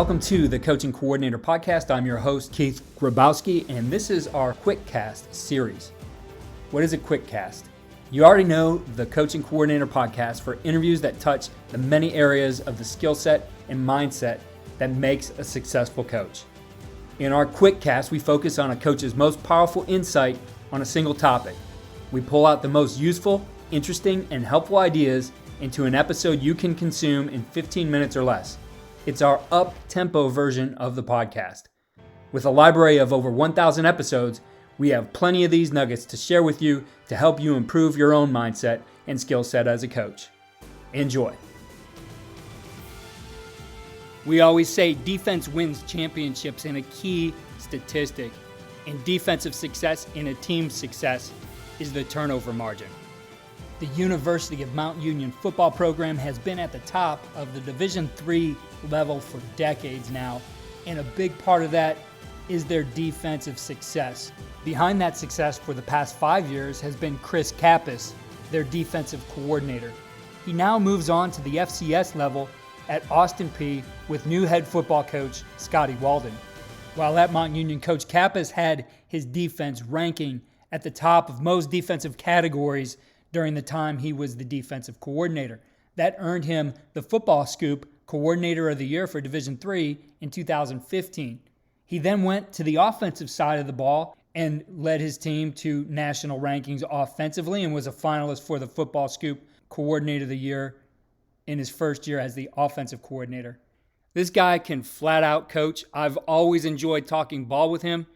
Welcome to the Coach and Coordinator Podcast. I'm your host, Keith Grabowski, and this is our Quickcast series. What is a Quickcast? You already know the Coach and Coordinator Podcast for interviews that touch the many areas of the skill set and mindset that makes a successful coach. In our Quickcast, we focus on a coach's most powerful insight on a single topic. We pull out the most useful, interesting, and helpful ideas into an episode you can consume in 15 minutes or less. It's our up-tempo version of the podcast. With a library of over 1,000 episodes, we have plenty of these nuggets to share with you to help you improve your own mindset and skill set as a coach. Enjoy. We always say defense wins championships, and a key statistic in defensive success in a team's success is the turnover margin. The University of Mount Union football program has been at the top of the Division III level for decades now, and a big part of that is their defensive success. Behind that success for the past 5 years has been Chris Kappas, their defensive coordinator. He now moves on to the FCS level at Austin Peay with new head football coach Scotty Walden. While at Mount Union, Coach Kappas had his defense ranking at the top of most defensive categories during the time he was the defensive coordinator. That earned him the Football Scoop Coordinator of the Year for Division III in 2015. He then went to the offensive side of the ball and led his team to national rankings offensively and was a finalist for the Football Scoop Coordinator of the Year in his first year as the offensive coordinator. This guy can flat out coach. I've always enjoyed talking ball with him.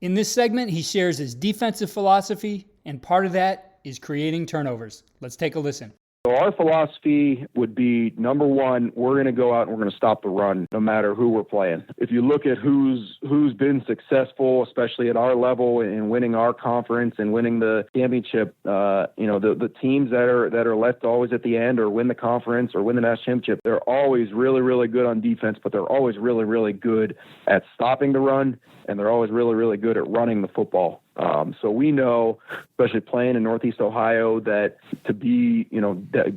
In this segment, he shares his defensive philosophy, and part of that is creating turnovers. Let's take a listen. So our philosophy would be, number one, we're going to go out and we're going to stop the run no matter who we're playing. If you look at who's been successful, especially at our level in winning our conference and winning the championship, the teams that are left always at the end or win the conference or win the national championship, they're always really, really good on defense, but they're always really, really good at stopping the run, and they're always really, really good at running the football. So we know, especially playing in Northeast Ohio, that to be,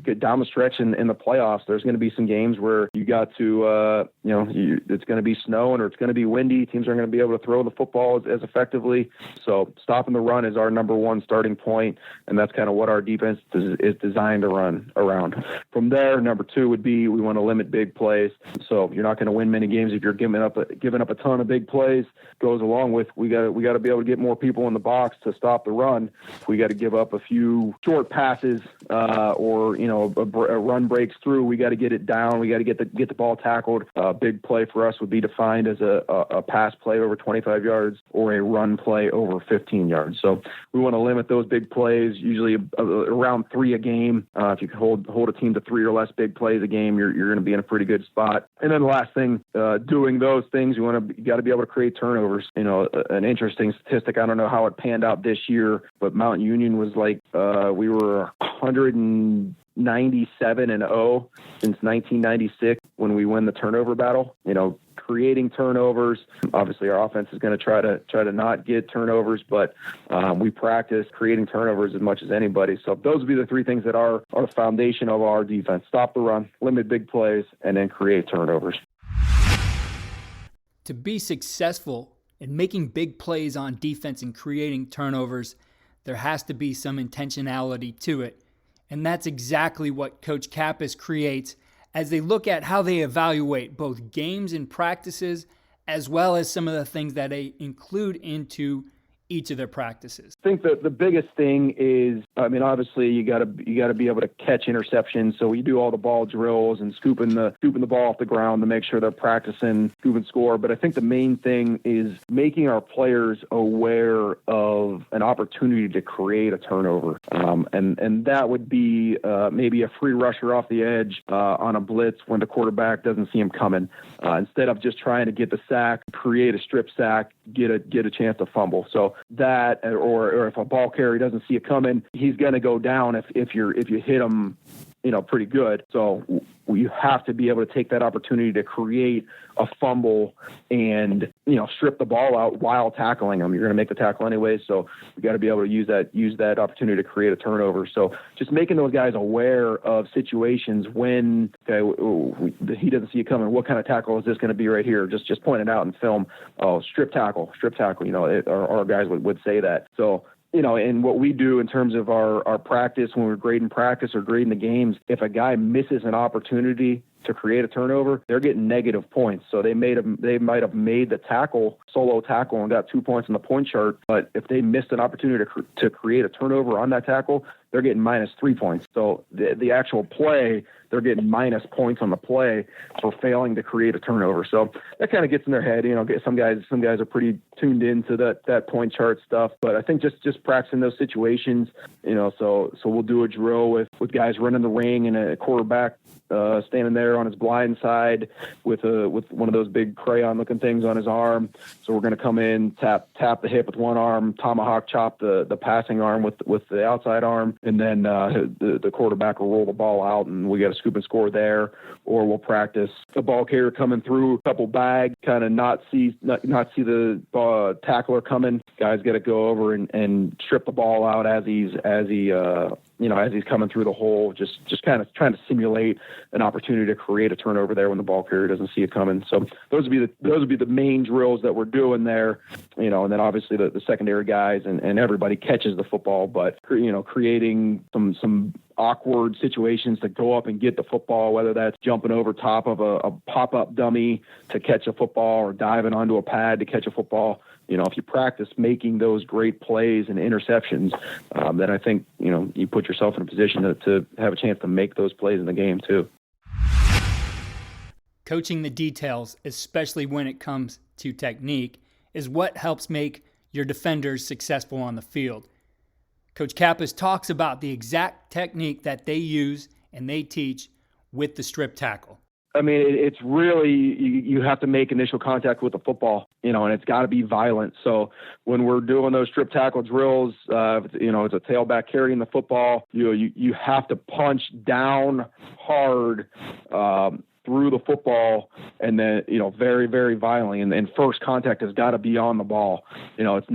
get down the stretch in the playoffs, there's going to be some games where you got to, it's going to be snowing or it's going to be windy. Teams aren't going to be able to throw the football as effectively. So stopping the run is our number one starting point, and that's kind of what our defense is designed to run around. From there, number two would be we want to limit big plays. So you're not going to win many games if you're giving up a ton of big plays. Goes along with we got to be able to get more people in the box to stop the run. We got to give up a few short passes or a run breaks through. We got to get it down. We got to get the ball tackled. A big play for us would be defined as a pass play over 25 yards or a run play over 15 yards. So we want to limit those big plays, usually around 3 a game. If you can hold a team to 3 or less big plays a game, you're going to be in a pretty good spot. And then the last thing, doing those things, you got to be able to create turnovers. An interesting statistic, I don't know how it panned out this year, but Mount Union was like, we were 197-0 since 1996 when we win the turnover battle. Creating turnovers. Obviously, our offense is going to try to not get turnovers, but we practice creating turnovers as much as anybody. So those would be the 3 things that are the foundation of our defense: stop the run, limit big plays, and then create turnovers. To be successful in making big plays on defense and creating turnovers, there has to be some intentionality to it. And that's exactly what Coach Kappas creates as they look at how they evaluate both games and practices, as well as some of the things that they include into each of their practices. I think that the biggest thing is, obviously you got to be able to catch interceptions. So we do all the ball drills and scooping the ball off the ground to make sure they're practicing scoop and score. But I think the main thing is making our players aware of an opportunity to create a turnover. And that would be maybe a free rusher off the edge on a blitz when the quarterback doesn't see him coming. Instead of just trying to get the sack, create a strip sack, get a chance to fumble. So that, or if a ball carrier doesn't see it coming, he's going to go down if you hit him pretty good. So you have to be able to take that opportunity to create a fumble and, strip the ball out while tackling them. You're going to make the tackle anyway. So you got to be able to use that opportunity to create a turnover. So just making those guys aware of situations when, he doesn't see it coming. What kind of tackle is this going to be right here? Just point it out in film. Oh, strip tackle. Our guys would say that. So, and what we do in terms of our practice, when we're grading practice or grading the games, if a guy misses an opportunity to create a turnover, they're getting negative points. So they might have made the solo tackle and got 2 points on the point chart, but if they missed an opportunity to create a turnover on that tackle, they're getting -3 points. So the actual play, they're getting minus points on the play for failing to create a turnover. So that kind of gets in their head. Some guys are pretty tuned into that point chart stuff. But I think just practicing those situations, so we'll do a drill with guys running the ring and a quarterback standing there on his blind side with one of those big crayon looking things on his arm. So we're going to come in, tap the hip with one arm, tomahawk chop the passing arm with the outside arm, and then the quarterback will roll the ball out, and we get a scoop and score there. Or we'll practice a ball carrier coming through, a couple bags, kind of not see the tackler coming. Guys got to go over and strip the ball out as he's coming through the hole, just kind of trying to simulate an opportunity to create a turnover there when the ball carrier doesn't see it coming. So those would be the main drills that we're doing there, and then obviously the secondary guys and everybody catches the football, but creating some awkward situations to go up and get the football, whether that's jumping over top of a pop-up dummy to catch a football or diving onto a pad to catch a football. If you practice making those great plays and interceptions, then I think, you put yourself in a position to have a chance to make those plays in the game too. Coaching the details, especially when it comes to technique, is what helps make your defenders successful on the field. Coach Kappas talks about the exact technique that they use and they teach with the strip tackle. I mean, it's really, you have to make initial contact with the football, and it's got to be violent. So when we're doing those strip tackle drills, it's a tailback carrying the football, you have to punch down hard through the football, and then, very, very violently. And first contact has got to be on the ball. It's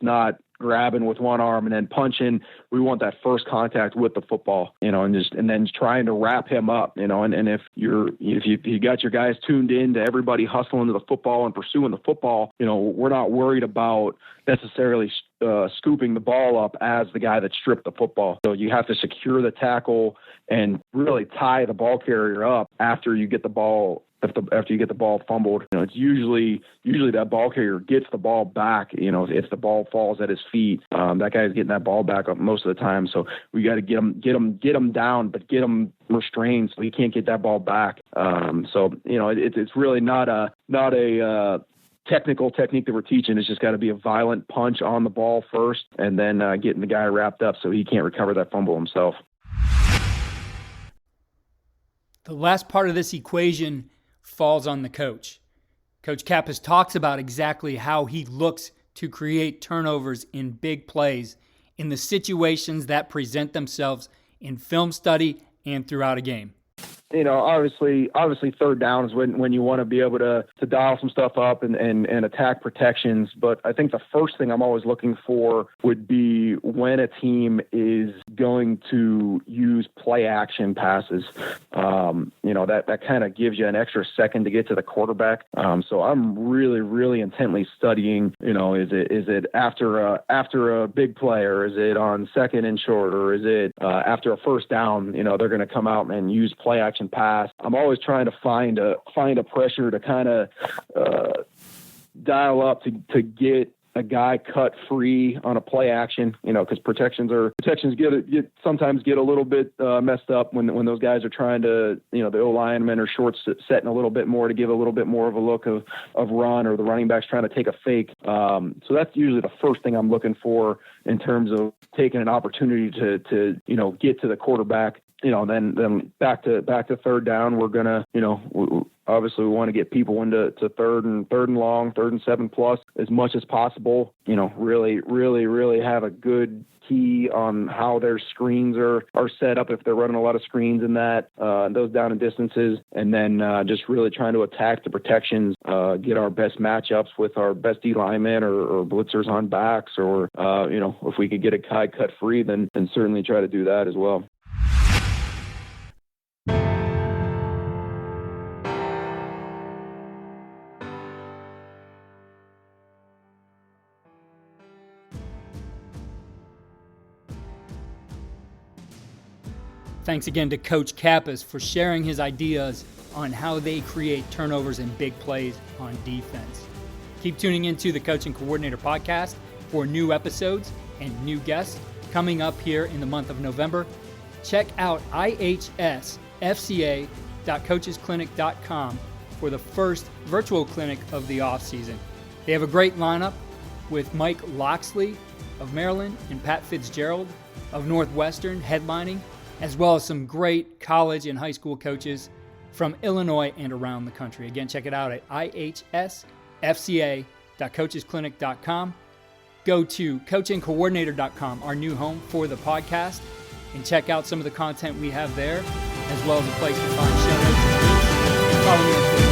not grabbing with one arm and then punching. We want that first contact with the football, and then trying to wrap him up, and if you got your guys tuned in to everybody hustling to the football and pursuing the football, we're not worried about necessarily scooping the ball up as the guy that stripped the football. So you have to secure the tackle and really tie the ball carrier up after you get the ball. After you get the ball fumbled, it's usually that ball carrier gets the ball back. If the ball falls at his feet, that guy's getting that ball back up most of the time. So we got to get him down, but get him restrained so he can't get that ball back. It's really not a technical technique that we're teaching. It's just got to be a violent punch on the ball first, and then getting the guy wrapped up so he can't recover that fumble himself. The last part of this equation falls on the coach. Coach Kappas talks about exactly how he looks to create turnovers in big plays in the situations that present themselves in film study and throughout a game. Obviously third down is when you want to be able to dial some stuff up and attack protections. But I think the first thing I'm always looking for would be when a team is going to use play action passes. That kind of gives you an extra second to get to the quarterback. So I'm really, really intently studying, is it after a big play, or is it on second and short, or is it after a first down? They're going to come out and use play action pass. I'm always trying to find a pressure to kind of dial up to get a guy cut free on a play action, because protections sometimes get a little bit messed up when those guys are trying to, the O linemen are short setting a little bit more to give a little bit more of a look of run, or the running back's trying to take a fake. So that's usually the first thing I'm looking for in terms of taking an opportunity to get to the quarterback then back to third down, we're gonna, obviously we want to get people into third and long, 3rd and 7+ as much as possible. Really have a good key on how their screens are set up if they're running a lot of screens in those down and distances, and then just really trying to attack the protections, get our best matchups with our best D linemen or blitzers on backs, or if we could get a guy cut free, then certainly try to do that as well. Thanks again to Coach Kappas for sharing his ideas on how they create turnovers and big plays on defense. Keep tuning into the Coach and Coordinator podcast for new episodes and new guests coming up here in the month of November. Check out ihsfca.coachesclinic.com for the first virtual clinic of the offseason. They have a great lineup with Mike Loxley of Maryland and Pat Fitzgerald of Northwestern headlining, as well as some great college and high school coaches from Illinois and around the country. Again, check it out at ihsfca.coachesclinic.com. Go to coachandcoordinator.com, our new home for the podcast, and check out some of the content we have there, as well as a place to find show notes and links. Follow me on Twitter.